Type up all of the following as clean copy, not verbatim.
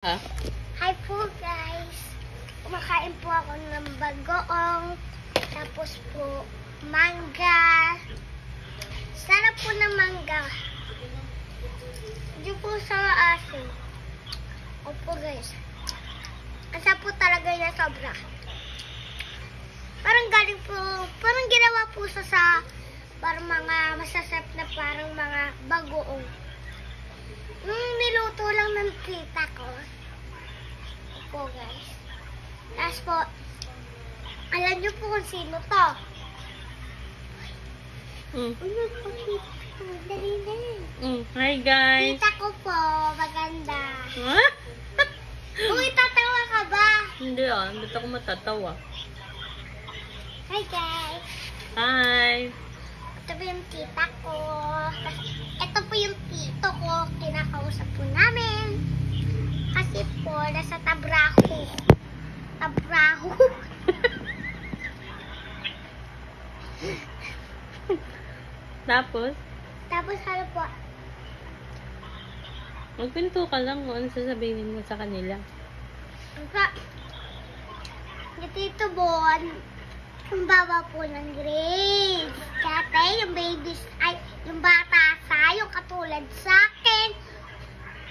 Ha? Hi po guys! Kumakain po ako ng bagoong, tapos po mangga. Sarap po ng mangga. Hindi po sa asin. Opo guys. Ang sarap po talaga niya sobra. Parang galing po, parang ginawa po sa parang mga masasarap na parang mga bagoong. Niluto lang ng tita ko. Po guys. Tapos po, alam niyo po kung sino to. Ano po tita ko? Dali na. Hi guys! Tita ko po, maganda. Huh? Uy, tatawa ka ba? Hindi ba't ako matatawa? Hi guys. Hi! Ito po yung tita ko. Ito po yung tito ko. Kinakausap po namin. Kasi po, nasa Tabraho. Tabraho. Tapos, Ano po? magpinto ka lang kung ano sasabihin mo sa kanila. Yung Tito Bon, ang baba po ng grades. Kaya yung babies, ay, yung bata sa, yung katulad sa akin,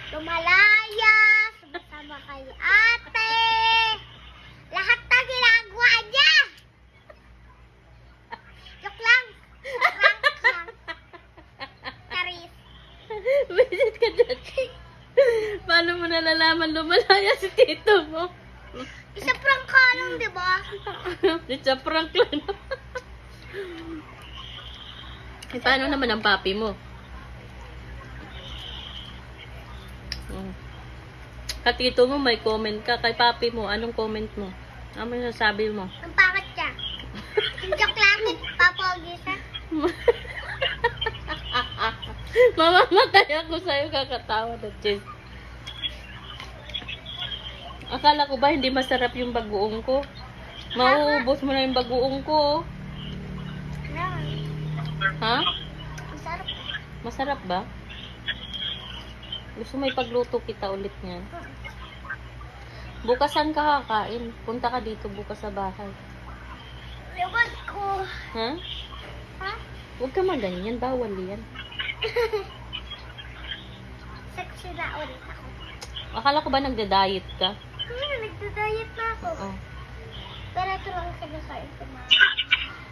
lumalaya, sumasama kay ate, lahat na ginagawa niya. Joke lang. Prank lang. Charis. Visit ka dyan. Paano mo nalalaman lumalaya si tito mo? Isa prank ka lang, di ba? It's a prank lang. Paano naman ang papi mo? Katito mo may comment ka. Kay papi mo, anong comment mo? Ano sasabi mo? Ang pangit niya. Joke lang, papogi siya. Mamamatay ako sa'yo, kakatawa na Jess. Akala ko ba hindi masarap yung bagoong ko? Mauubos mo na yung bagoong ko. Ha? Masarap. Masarap ba? Gusto mo ipagluto kita ulit niyan? Bukas saan ka kakain? Punta ka dito bukas sa bahay. Ewan ko. Ha? Ha? Huwag ka maganyan, bawal yan. Sexy na ulit ako. Akala ko ba nagda-diet ka? Nagda-diet na ako. Oh, Pero ito lang kinakain ko na.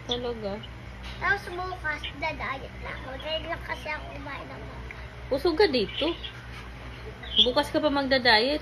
talaga. Tapos bukas, da-diet na ako. Dahil lang kasi ako kumain ng mga. Busog ka dito. Bukas ka pa magda-diet.